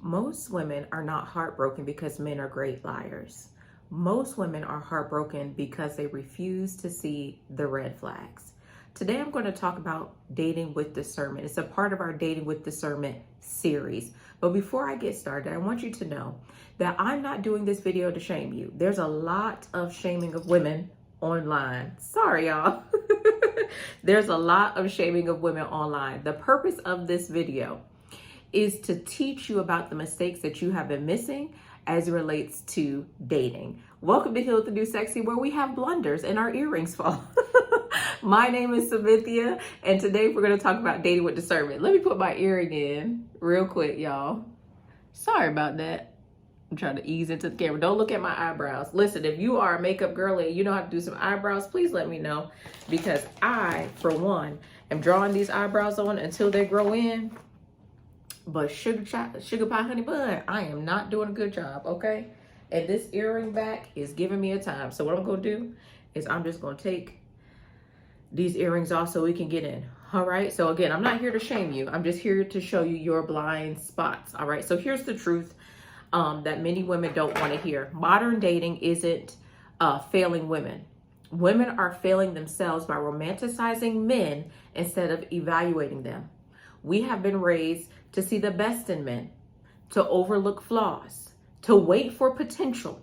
Most women are not heartbroken because men are great liars. Most women are heartbroken because they refuse to see the red flags. Today, I'm going to talk about dating with discernment. It's a part of our Dating with Discernment series. But before I get started, I want you to know that I'm not doing this video to shame you. There's a lot of shaming of women online. Sorry, y'all. There's a lot of shaming of women online. The purpose of this video is to teach you about the mistakes that you have been missing as it relates to dating. Welcome to Heal the New Sexy, where we have blunders and our earrings fall. My name is Cynthia, and today we're going to talk about dating with discernment. Let me put my earring in real quick, y'all. Sorry about that. I'm trying to ease into the camera. Don't look at my eyebrows. Listen, if you are a makeup girl and you know how to do some eyebrows, please let me know, because I, for one, am drawing these eyebrows on until they grow in. But sugar pie, honey bun, I am not doing a good job, okay? And this earring back is giving me a time. So what I'm going to do is I'm just going to take these earrings off so we can get in, all right? So again, I'm not here to shame you. I'm just here to show you your blind spots, all right? So here's the truth that many women don't want to hear. Modern dating isn't failing women. Women are failing themselves by romanticizing men instead of evaluating them. We have been raised to see the best in men, to overlook flaws, to wait for potential,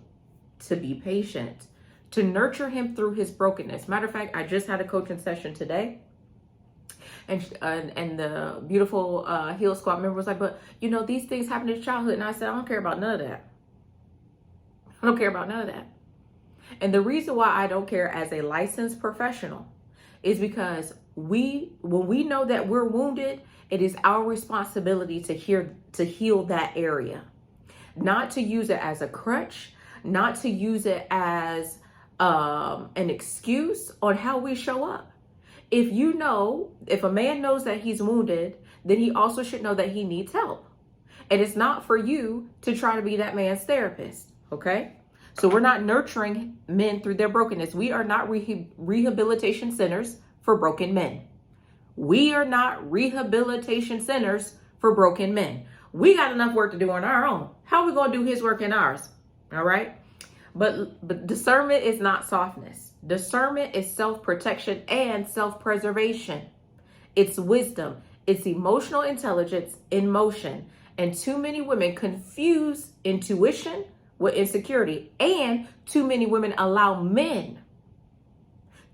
to be patient, to nurture him through his brokenness. Matter of fact, I just had a coaching session today, and the beautiful Heal Squad member was like, but you know, these things happen in childhood. And I said, I don't care about none of that. I don't care about none of that. And the reason why I don't care as a licensed professional is because when we know that we're wounded, it is our responsibility to heal that area, not to use it as a crutch, not to use it as an excuse on how we show up. If a man knows that he's wounded, then he also should know that he needs help. And it's not for you to try to be that man's therapist, okay? So we're not nurturing men through their brokenness. We are not rehabilitation centers for broken men. We are not rehabilitation centers for broken men. We got enough work to do on our own. How are we going to do his work in ours? All right. But discernment is not softness. Discernment is self-protection and self-preservation. It's wisdom. It's emotional intelligence in motion. And too many women confuse intuition with insecurity. And too many women allow men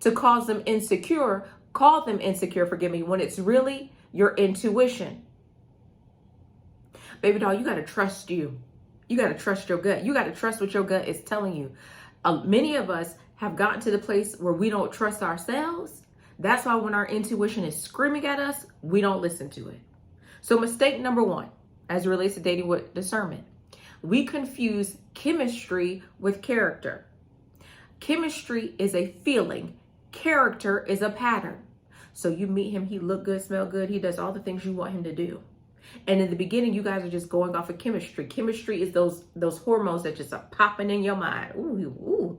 to call them insecure, when it's really your intuition. Baby doll, you got to trust you. You got to trust your gut. You got to trust what your gut is telling you. Many of us have gotten to the place where we don't trust ourselves. That's why when our intuition is screaming at us, we don't listen to it. So mistake number one, as it relates to dating with discernment, we confuse chemistry with character. Chemistry is a feeling. Character is a pattern. So you meet him, he look good, smell good, he does all the things you want him to do. And in the beginning, you guys are just going off of chemistry. Chemistry is those hormones that just are popping in your mind. Ooh.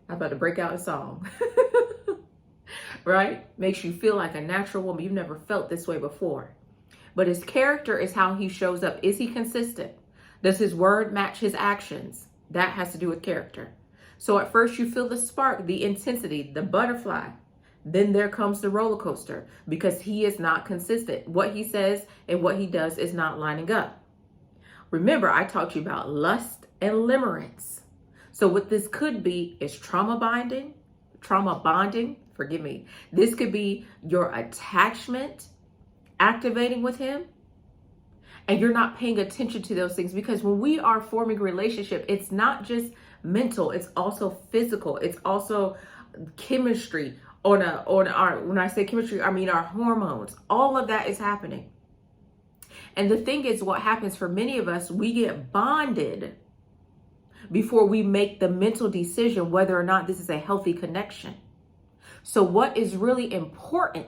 I'm about to break out a song. Right? Makes you feel like a natural woman. You've never felt this way before. But his character is how he shows up. Is he consistent? Does his word match his actions? That has to do with character. So at first you feel the spark, the intensity, the butterfly. Then there comes the roller coaster because he is not consistent. What he says and what he does is not lining up. Remember, I talked to you about lust and limerence. So what this could be is trauma bonding. This could be your attachment activating with him. And you're not paying attention to those things, because when we are forming a relationship, it's not just mental, it's also physical. It's also chemistry when I say chemistry, I mean our hormones. All of that is happening. And the thing is, what happens for many of us, we get bonded before we make the mental decision whether or not this is a healthy connection. So what is really important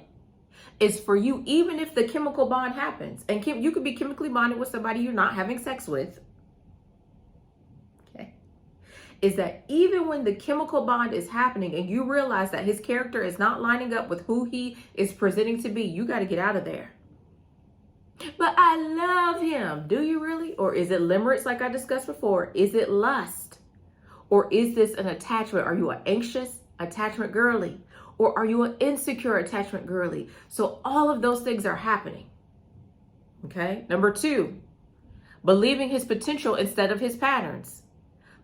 is for you, even if the chemical bond happens, and you could be chemically bonded with somebody you're not having sex with, okay, is that even when the chemical bond is happening and you realize that his character is not lining up with who he is presenting to be, you got to get out of there. But I love him. Do you really? Or is it limerence like I discussed before? Is it lust? Or is this an attachment? Are you an anxious attachment girly? Or are you an insecure attachment girly? So all of those things are happening. Okay. Number 2, believing his potential instead of his patterns.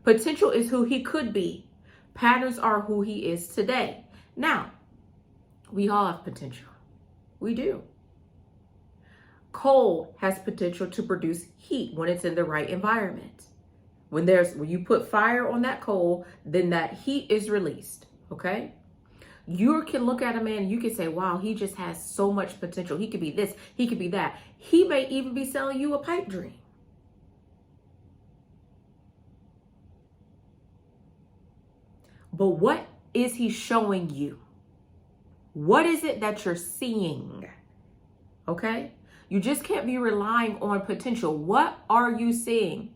Potential is who he could be. Patterns are who he is today. Now, we all have potential. We do. Coal has potential to produce heat when it's in the right environment. When you put fire on that coal, then that heat is released. Okay? You can look at a man and you can say, wow, he just has so much potential. He could be this, he could be that. He may even be selling you a pipe dream. But what is he showing you? What is it that you're seeing? Okay? You just can't be relying on potential. What are you seeing?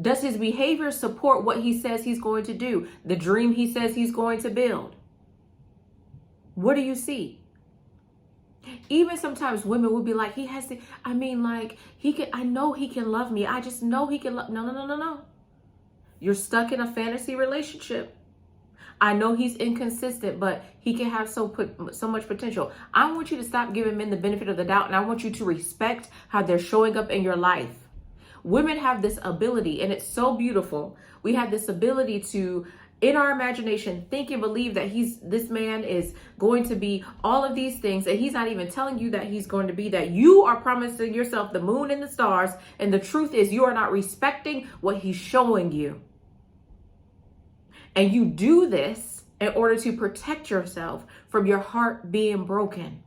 Does his behavior support what he says he's going to do? The dream he says he's going to build? What do you see? Even sometimes women will be like, he has to, I know he can love me. I just know he can love. No. You're stuck in a fantasy relationship. I know he's inconsistent, but he can have so much potential. I want you to stop giving men the benefit of the doubt, and I want you to respect how they're showing up in your life. Women have this ability, and it's so beautiful. We have this ability to, in our imagination, think and believe that this man is going to be all of these things, and he's not even telling you that he's going to be that. You are promising yourself the moon and the stars, and the truth is you are not respecting what he's showing you. And you do this in order to protect yourself from your heart being broken.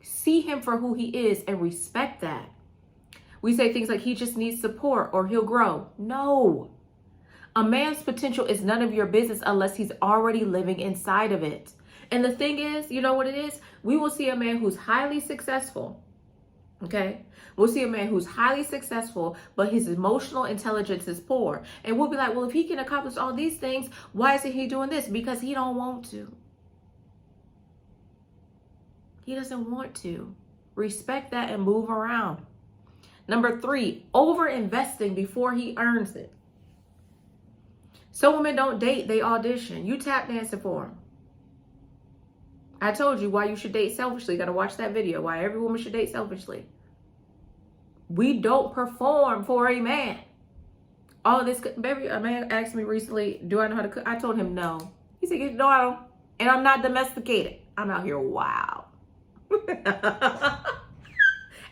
See him for who he is and respect that. We say things like he just needs support or he'll grow. No. A man's potential is none of your business unless he's already living inside of it. And the thing is, you know what it is? We will see a man who's highly successful. Okay? We'll see a man who's highly successful, but his emotional intelligence is poor. And we'll be like, well, if he can accomplish all these things, why isn't he doing this? Because he don't want to. He doesn't want to. Respect that and move around. Number 3, overinvesting before he earns it. Some women don't date, they audition. You tap dancing for them. I told you why you should date selfishly. You got to watch that video. Why every woman should date selfishly. We don't perform for a man. All this, baby, a man asked me recently, do I know how to cook? I told him no. He said, no, I don't. And I'm not domesticated. I'm out here wild.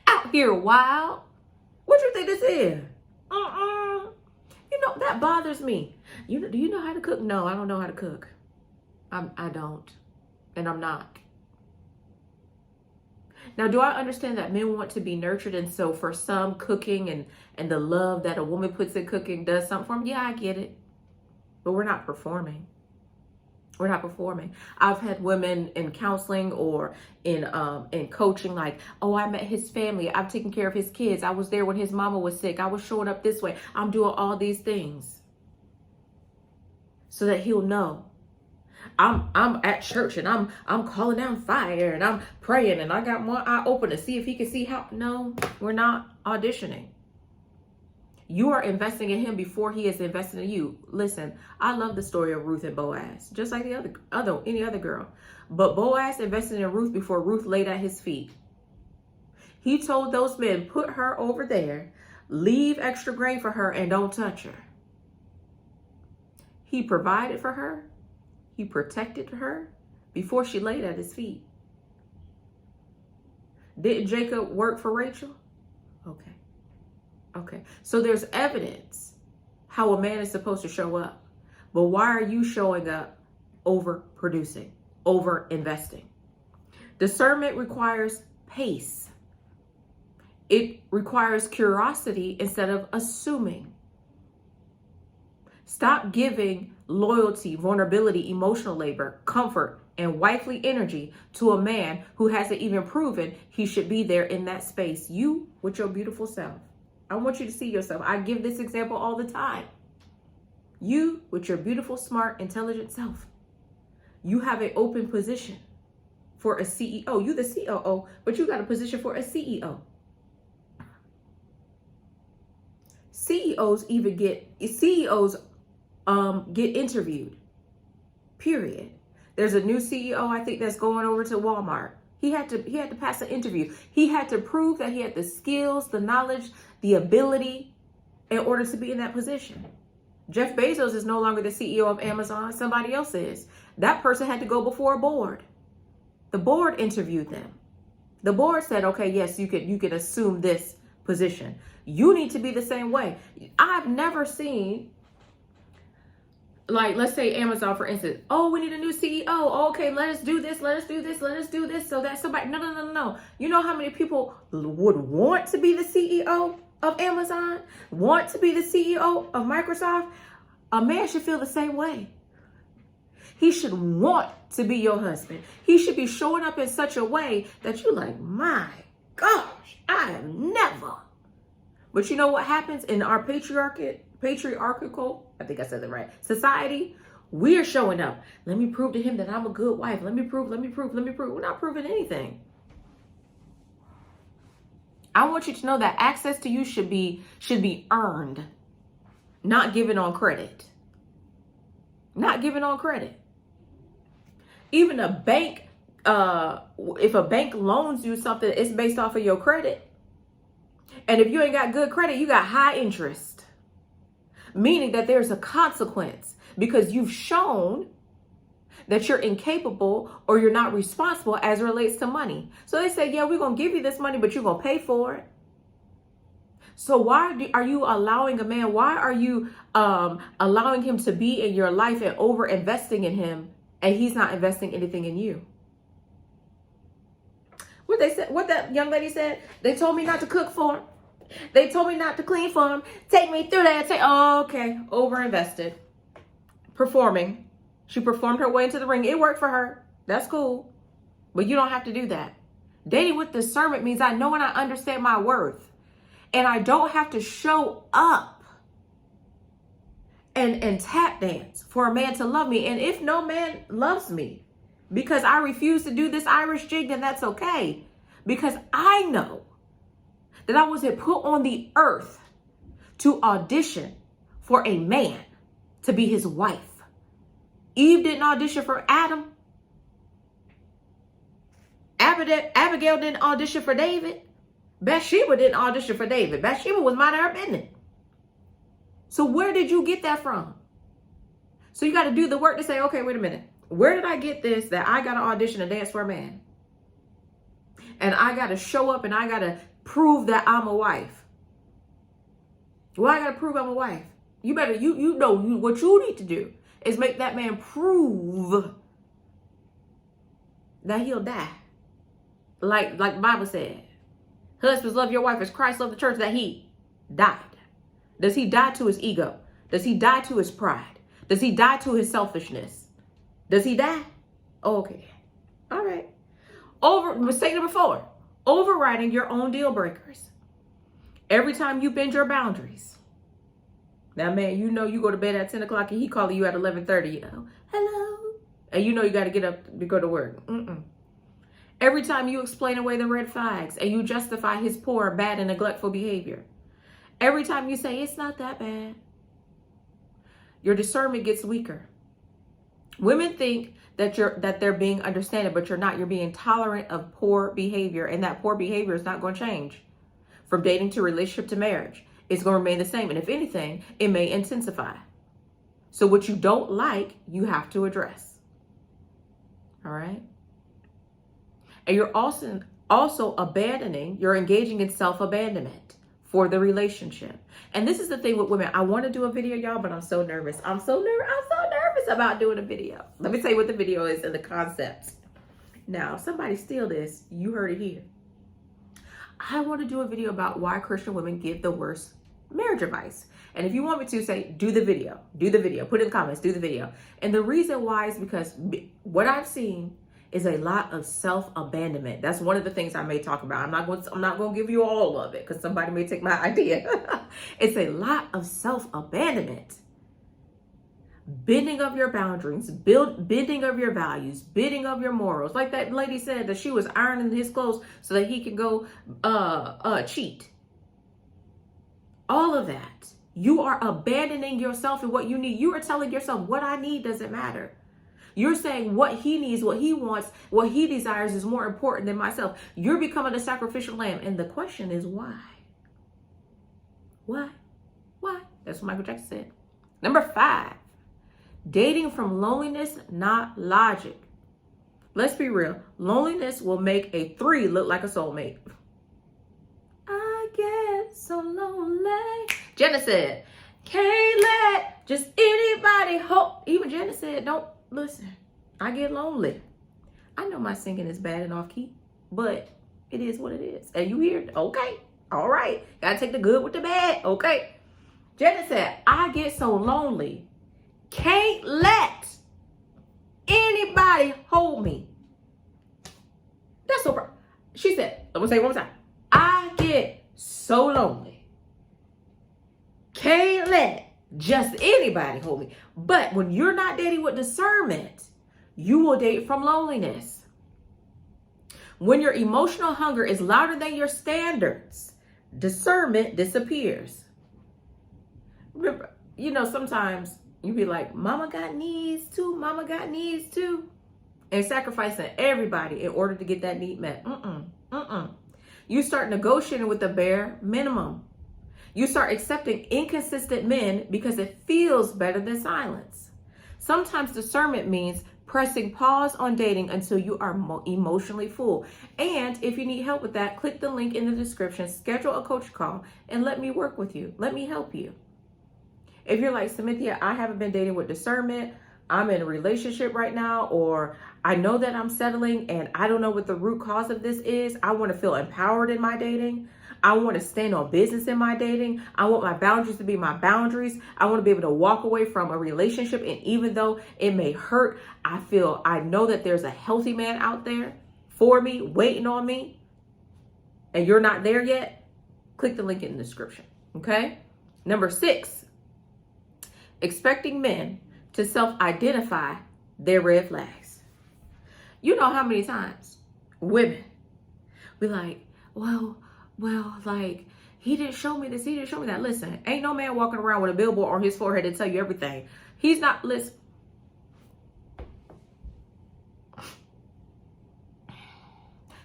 Out here wild. What you think this is? You know, that bothers me. Do you know how to cook? No, I don't know how to cook. I don't. And I'm not. Now, do I understand that men want to be nurtured? And so for some, cooking and the love that a woman puts in cooking does something for them? Yeah, I get it. But we're not performing. We're not performing. I've had women in counseling or in coaching like, oh, I met his family. I've taken care of his kids. I was there when his mama was sick. I was showing up this way. I'm doing all these things so that he'll know. I'm at church and I'm calling down fire and I'm praying and I got one eye open to see if he can see how. No, we're not auditioning. You are investing in him before he is investing in you. Listen, I love the story of Ruth and Boaz, just like any other girl. But Boaz invested in Ruth before Ruth laid at his feet. He told those men, put her over there, leave extra grain for her, and don't touch her. He provided for her. He protected her before she laid at his feet. Didn't Jacob work for Rachel? Okay. So there's evidence how a man is supposed to show up. But why are you showing up overproducing, overinvesting? Discernment requires pace. It requires curiosity instead of assuming. Stop giving loyalty, vulnerability, emotional labor, comfort, and wifely energy to a man who hasn't even proven he should be there in that space. You with your beautiful self. I want you to see yourself. I give this example all the time. You with your beautiful, smart, intelligent self. You have an open position for a CEO. You the COO, but you got a position for a CEO. CEOs get interviewed. Period. There's a new CEO, I think, that's going over to Walmart. He had to pass an interview. He had to prove that he had the skills, the knowledge, the ability in order to be in that position. Jeff Bezos is no longer the CEO of Amazon. Somebody else is. That person had to go before a board. The board interviewed them. The board said, okay, yes, you could assume this position. You need to be the same way. I've never seen, like, let's say Amazon, for instance. Oh, we need a new CEO. Okay, let us do this. Let us do this. Let us do this. So that somebody, no. You know how many people would want to be the CEO of Amazon? Want to be the CEO of Microsoft? A man should feel the same way. He should want to be your husband. He should be showing up in such a way that you're like, my gosh, I have never. But you know what happens in our patriarchal, I think I said that right, society? We're showing up. Let me prove to him that I'm a good wife. Let me prove. We're not proving anything. I want you to know that access to you should be earned, not given on credit. Not given on credit. Even a bank, if a bank loans you something, it's based off of your credit. And if you ain't got good credit, you got high interest. Meaning that there's a consequence because you've shown that you're incapable or you're not responsible as it relates to money. So they say, yeah, we're going to give you this money, but you're going to pay for it. So why are you allowing a man, why are you allowing him to be in your life and over investing in him and he's not investing anything in you? What they said, what that young lady said, they told me not to cook for him. They told me not to clean for him. Take me through that. Say, oh, okay, overinvested. Performing. She performed her way into the ring. It worked for her. That's cool. But you don't have to do that. Dating with discernment means I know and I understand my worth. And I don't have to show up and tap dance for a man to love me. And if no man loves me because I refuse to do this Irish jig, then that's okay. Because I know that I wasn't put on the earth to audition for a man to be his wife. Eve didn't audition for Adam. Abigail didn't audition for David. Bathsheba didn't audition for David. Bathsheba was minding her business. So where did you get that from? So you got to do the work to say, okay, wait a minute. Where did I get this that I got to audition and dance for a man? And I got to show up and I got to prove that I'm a wife. Well, I got to prove I'm a wife. You better, you know what you need to do is make that man prove that he'll die. Like the Bible said, husbands, love your wife as Christ loved the church, that he died. Does he die to his ego? Does he die to his pride? Does he die to his selfishness? Does he die? Okay. All right. Mistake number 4, overriding your own deal breakers. Every time you bend your boundaries. Now, man, you know you go to bed at 10 o'clock and he calling you at 11:30, you know, hello. And you know you got to get up to go to work. Every time you explain away the red flags and you justify his poor, bad, and neglectful behavior. Every time you say, it's not that bad. Your discernment gets weaker. Women think that they're being understanding, but you're not. You're being tolerant of poor behavior, and that poor behavior is not going to change. From dating to relationship to marriage, it's going to remain the same. And if anything, it may intensify. So what you don't like, you have to address. All right? And you're also abandoning, you're engaging in self-abandonment for the relationship. And this is the thing with women. I want to do a video, y'all, but I'm so nervous. I'm so nervous about doing a video. Let me tell you what the video is and the concepts. Now, if somebody steal this, you heard it here. I want to do a video about why Christian women give the worst marriage advice. And if you want me to, say, do the video, put in the comments, do the video. And the reason why is because what I've seen is a lot of self-abandonment. That's one of the things I may talk about. I'm not going to give you all of it because somebody may take my idea. It's a lot of self-abandonment. bending of your boundaries, bending of your values, bending of your morals. Like that lady said that she was ironing his clothes so that he could go cheat. All of that. You are abandoning yourself and what you need. You are telling yourself what I need doesn't matter. You're saying what he needs, what he wants, what he desires is more important than myself. You're becoming a sacrificial lamb. And the question is why? Why? Why? That's what Michael Jackson said. Number 5, dating from loneliness, not logic. Let's be real. Loneliness will make a 3 look like a soulmate. I get so lonely. Jenna said, can't let just anybody hope. Even Jenna said, don't listen. I get lonely. I know my singing is bad and off key, but it is what it is. And you hear, okay, all right. Gotta take the good with the bad, okay. Jenna said, I get so lonely. Can't let anybody hold me. That's so. She said, I'm gonna say it one more time. I get so lonely. Can't let just anybody hold me. But when you're not dating with discernment, you will date from loneliness. When your emotional hunger is louder than your standards, discernment disappears. Remember, sometimes you be like, mama got needs too, mama got needs too. And sacrificing everybody in order to get that need met. You start negotiating with the bare minimum. You start accepting inconsistent men because it feels better than silence. Sometimes discernment means pressing pause on dating until you are emotionally full. And if you need help with that, click the link in the description, schedule a coach call, and let me work with you. Let me help you. If you're like, Cynthia, I haven't been dating with discernment, I'm in a relationship right now, or I know that I'm settling and I don't know what the root cause of this is. I want to feel empowered in my dating. I want to stand on business in my dating. I want my boundaries to be my boundaries. I want to be able to walk away from a relationship. And even though it may hurt, I know that there's a healthy man out there for me, waiting on me. And you're not there yet. Click the link in the description. Okay. Number 6, expecting men to self-identify their red flags. You know how many times women be like, well, like, he didn't show me this, he didn't show me that. Listen, ain't no man walking around with a billboard on his forehead to tell you everything. He's not, listen.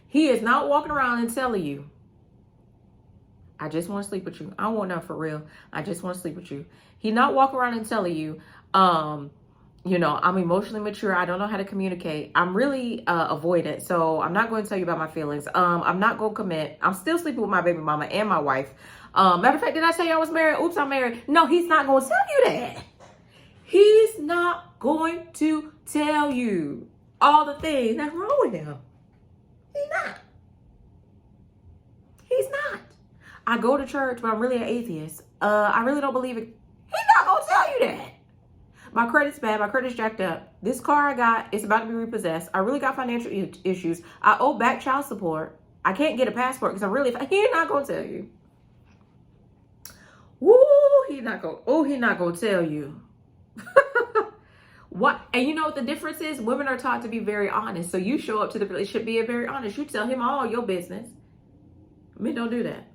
He is not walking around and telling you, I just want to sleep with you. I don't want nothing for real. I just want to sleep with you. He's not walking around and telling you, I'm emotionally mature. I don't know how to communicate. I'm really avoidant. So I'm not going to tell you about my feelings. I'm not going to commit. I'm still sleeping with my baby mama and my wife. Matter of fact, did I tell you I was married? Oops, I'm married. No, he's not going to tell you that. He's not going to tell you all the things that's wrong with him. He's not. He's not. I go to church, but I'm really an atheist. I really don't believe it. He's not going to tell you that. My credit's bad. My credit's jacked up. This car I got is about to be repossessed. I really got financial issues. I owe back child support. I can't get a passport because he's not going to tell you. Woo, he's not going to tell you. What? And you know what the difference is? Women are taught to be very honest. So you show up to the relationship being very honest. You tell him all your business. Men don't do that.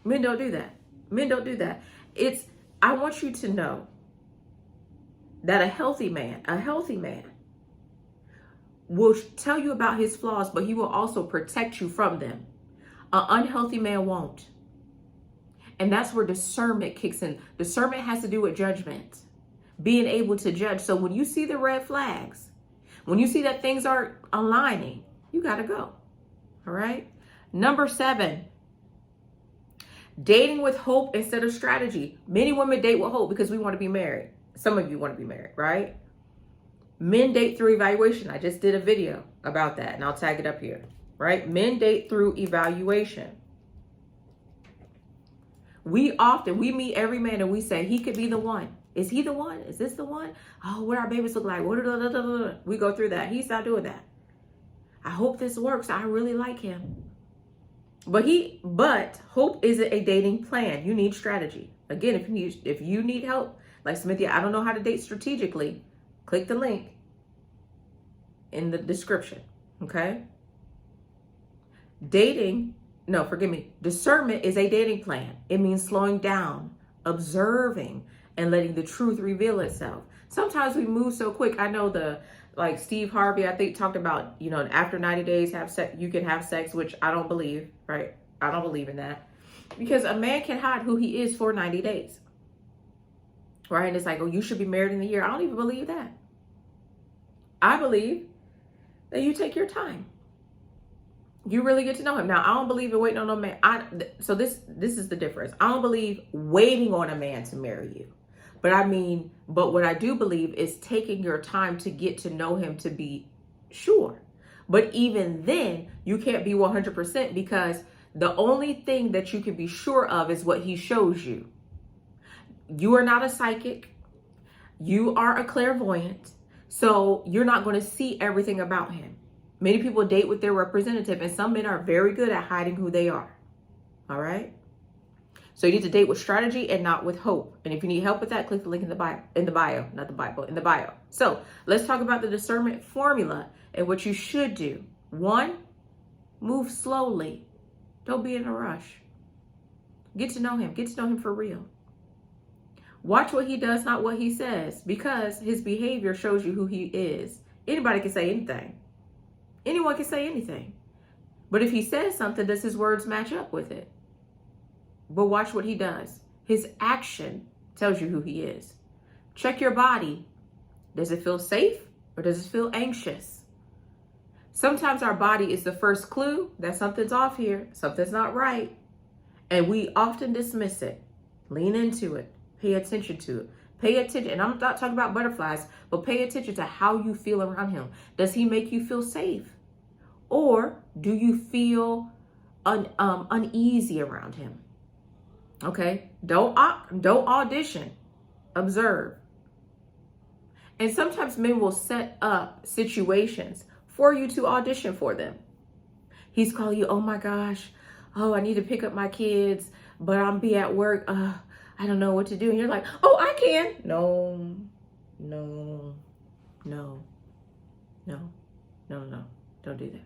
Men don't do that. Men don't do that. I want you to know that a healthy man will tell you about his flaws, but he will also protect you from them. An unhealthy man won't. And that's where discernment kicks in. Discernment has to do with judgment, being able to judge. So when you see the red flags, when you see that things aren't aligning, you got to go. All right. Number 7, dating with hope instead of strategy. Many women date with hope because we want to be married. Some of you want to be married, right? Men date through evaluation. I just did a video about that and I'll tag it up here, right? Men date through evaluation. We meet every man and we say, he could be the one. Is he the one? Is this the one? Oh, what our babies look like? We go through that. He's not doing that. I hope this works. I really like him. But hope isn't a dating plan. You need strategy. Again, if you need help, Like, Cynthia, I don't know how to date strategically. Click the link in the description, okay? Discernment is a dating plan. It means slowing down, observing, and letting the truth reveal itself. Sometimes we move so quick. I know like Steve Harvey, I think, talked about, after 90 days, you can have sex, which I don't believe, right? I don't believe in that. Because a man can hide who he is for 90 days. Right? And it's like, oh, you should be married in a year. I don't even believe that. I believe that you take your time. You really get to know him. Now, I don't believe in waiting on no man. So this is the difference. I don't believe waiting on a man to marry you. But what I do believe is taking your time to get to know him to be sure. But even then, you can't be 100% because the only thing that you can be sure of is what he shows you. You are not a psychic. You are a clairvoyant. So you're not going to see everything about him. Many people date with their representative, and some men are very good at hiding who they are. All right? So you need to date with strategy and not with hope. And if you need help with that, click the link in the bio. So let's talk about the discernment formula and what you should do. 1, move slowly. Don't be in a rush. Get to know him. Get to know him for real. Watch what he does, not what he says, because his behavior shows you who he is. Anybody can say anything. Anyone can say anything. But if he says something, does his words match up with it? But watch what he does. His action tells you who he is. Check your body. Does it feel safe or does it feel anxious? Sometimes our body is the first clue that something's off here, something's not right. And we often dismiss it. Lean into it. Pay attention to it. Pay attention. And I'm not talking about butterflies, but pay attention to how you feel around him. Does he make you feel safe? Or do you feel uneasy around him? Okay? Don't audition. Observe. And sometimes men will set up situations for you to audition for them. He's calling you, oh my gosh, oh, I need to pick up my kids, but I'm be at work. I don't know what to do. And you're like, oh, I can. No. Don't do that.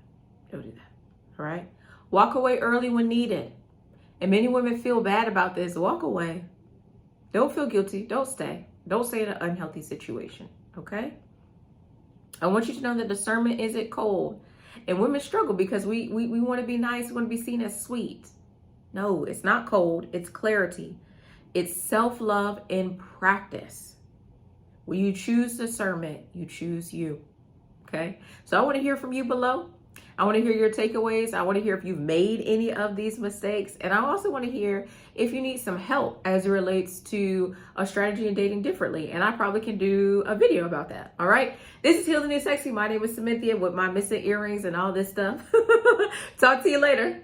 Don't do that. All right? Walk away early when needed. And many women feel bad about this. Walk away. Don't feel guilty. Don't stay. Don't stay in an unhealthy situation. Okay? I want you to know that discernment isn't cold. And women struggle because we want to be nice. We want to be seen as sweet. No, it's not cold. It's clarity. It's self-love in practice. When you choose discernment, you choose you. Okay? So I want to hear from you below. I want to hear your takeaways. I want to hear if you've made any of these mistakes. And I also want to hear if you need some help as it relates to a strategy in dating differently. And I probably can do a video about that. All right. This is Heal the New Sexy. My name is Cynthia with my missing earrings and all this stuff. Talk to you later.